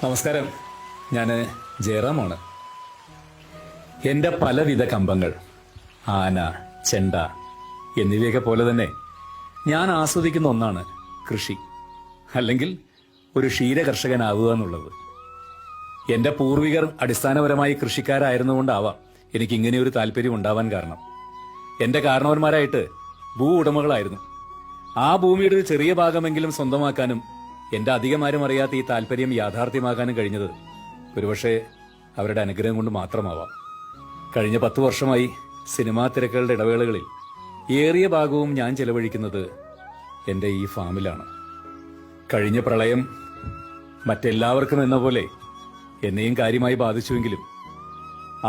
നമസ്കാരം, ഞാൻ ജയറാമാണ്. എൻ്റെ പലവിധ കമ്പങ്ങൾ, ആന, ചെണ്ട എന്നിവയൊക്കെ പോലെ തന്നെ ഞാൻ ആസ്വദിക്കുന്ന ഒന്നാണ് കൃഷി, അല്ലെങ്കിൽ ഒരു ക്ഷീരകർഷകനാവുക എന്നുള്ളത്. എൻ്റെ പൂർവികർ അടിസ്ഥാനപരമായി കൃഷിക്കാരായിരുന്നുകൊണ്ടാവാം എനിക്കിങ്ങനെയൊരു താല്പര്യം ഉണ്ടാവാൻ കാരണം. എൻ്റെ കാരണവന്മാരായിട്ട് ഭൂ ഉടമകളായിരുന്നു. ആ ഭൂമിയുടെ ഒരു ചെറിയ ഭാഗമെങ്കിലും സ്വന്തമാക്കാനും എന്റെ അധികമാരും അറിയാത്ത ഈ താല്പര്യം യാഥാർത്ഥ്യമാക്കാനും കഴിഞ്ഞത് ഒരുപക്ഷെ അവരുടെ അനുഗ്രഹം കൊണ്ട് മാത്രമാവാം. കഴിഞ്ഞ 10 വർഷമായി സിനിമാ തിരക്കുകളുടെ ഇടവേളകളിൽ ഏറിയ ഭാഗവും ഞാൻ ചെലവഴിക്കുന്നത് എൻ്റെ ഈ ഫാമിലാണ്. കഴിഞ്ഞ പ്രളയം മറ്റെല്ലാവർക്കും എന്ന പോലെ എന്നെയും കാര്യമായി ബാധിച്ചുവെങ്കിലും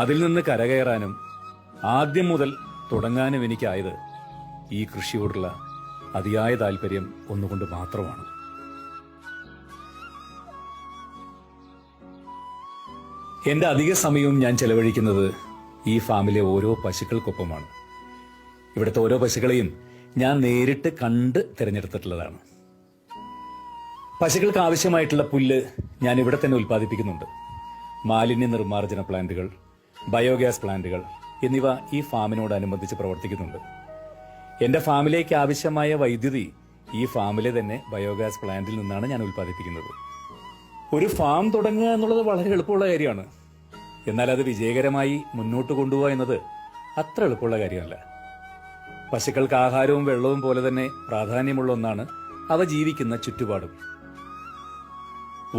അതിൽ നിന്ന് കരകയറാനും ആദ്യം മുതൽ തുടങ്ങാനും എനിക്കായത് ഈ കൃഷിയോടുള്ള അതിയായ താല്പര്യം ഒന്നുകൊണ്ട് മാത്രമാണ്. എന്റെ അധിക സമയവും ഞാൻ ചെലവഴിക്കുന്നത് ഈ ഫാമിലെ ഓരോ പശുക്കൾക്കൊപ്പമാണ്. ഇവിടുത്തെ ഓരോ പശുക്കളെയും ഞാൻ നേരിട്ട് കണ്ട് തിരഞ്ഞെടുത്തിട്ടുള്ളതാണ്. പശുക്കൾക്ക് ആവശ്യമായിട്ടുള്ള പുല്ല് ഞാൻ ഇവിടെ തന്നെ ഉൽപ്പാദിപ്പിക്കുന്നുണ്ട്. മാലിന്യ നിർമ്മാർജ്ജന പ്ലാന്റുകൾ, ബയോഗ്യാസ് പ്ലാന്റുകൾ എന്നിവ ഈ ഫാമിനോടനുബന്ധിച്ച് പ്രവർത്തിക്കുന്നുണ്ട്. എന്റെ ഫാമിലേക്ക് ആവശ്യമായ വൈദ്യുതി ഈ ഫാമിലെ തന്നെ ബയോഗ്യാസ് പ്ലാന്റിൽ നിന്നാണ് ഞാൻ ഉൽപ്പാദിപ്പിക്കുന്നത്. ഒരു ഫാം തുടങ്ങുക എന്നുള്ളത് വളരെ എളുപ്പമുള്ള കാര്യമാണ്. എന്നാൽ അത് വിജയകരമായി മുന്നോട്ട് കൊണ്ടുപോകുക എന്നത് അത്ര എളുപ്പമുള്ള കാര്യമല്ല. പശുക്കൾക്ക് ആഹാരവും വെള്ളവും പോലെ തന്നെ പ്രാധാന്യമുള്ള ഒന്നാണ് അവ ജീവിക്കുന്ന ചുറ്റുപാടും.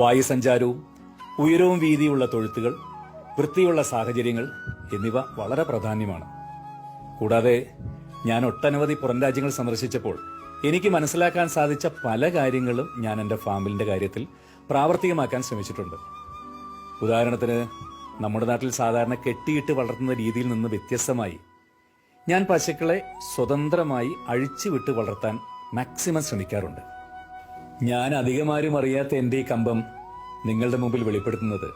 വായുസഞ്ചാരവും ഉയരവും വീതിയുള്ള തൊഴുത്തുകൾ, വൃത്തിയുള്ള സാഹചര്യങ്ങൾ എന്നിവ വളരെ പ്രാധാന്യമാണ്. കൂടാതെ ഞാൻ ഒട്ടനവധി പുറം രാജ്യങ്ങൾ സന്ദർശിച്ചപ്പോൾ എനിക്ക് മനസ്സിലാക്കാൻ സാധിച്ച പല കാര്യങ്ങളും ഞാൻ എൻ്റെ ഫാമിലിന്റെ കാര്യത്തിൽ പ്രാവർത്തികമാക്കാൻ ശ്രമിച്ചിട്ടുണ്ട്. ഉദാഹരണത്തിന്, നമ്മുടെ നാട്ടിൽ സാധാരണ കെട്ടിയിട്ട് വളർത്തുന്ന രീതിയിൽ നിന്ന് വ്യത്യസ്തമായി ഞാൻ പശുക്കളെ സ്വതന്ത്രമായി അഴിച്ചുവിട്ട് വളർത്താൻ മാക്സിമം ശ്രമിക്കാറുണ്ട്. ഞാൻ അധികമാരും അറിയാത്ത എൻ്റെ ഈ കമ്പം നിങ്ങളുടെ മുമ്പിൽ വെളിപ്പെടുത്തുന്നത്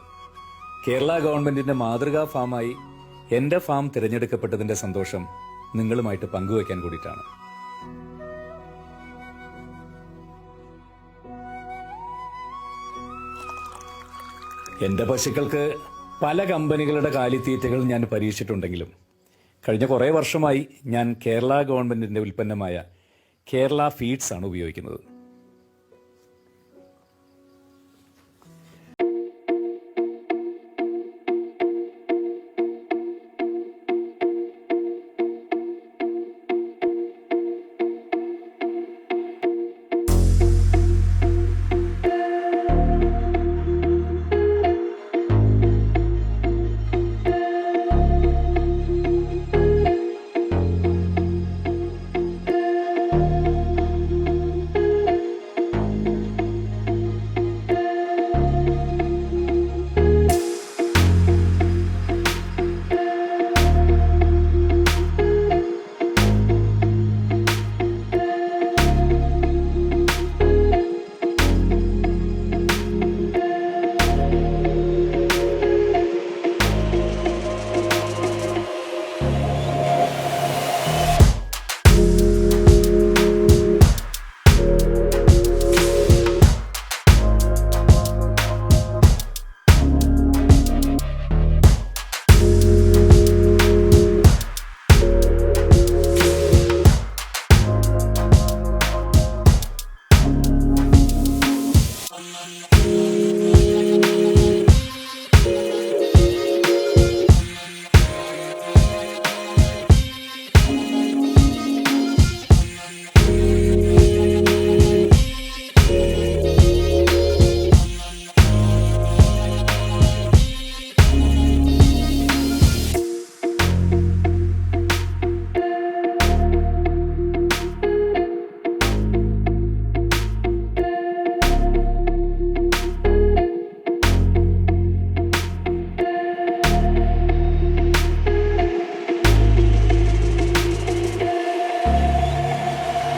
കേരള ഗവൺമെന്റിന്റെ മാതൃകാ ഫാമായി എൻ്റെ ഫാം തിരഞ്ഞെടുക്കപ്പെട്ടതിന്റെ സന്തോഷം നിങ്ങളുമായിട്ട് പങ്കുവയ്ക്കാൻ കൂടിയിട്ടാണ്. എന്റെ പശുക്കൾക്ക് പല കമ്പനികളുടെ കാലിത്തീറ്റകൾ ഞാൻ പരീക്ഷിച്ചിട്ടുണ്ടെങ്കിലും കഴിഞ്ഞ കുറേ വർഷമായി ഞാൻ കേരള ഗവൺമെന്റിന്റെ ഉൽപ്പന്നമായ കേരള ഫീഡ്സ് ആണ് ഉപയോഗിക്കുന്നത്.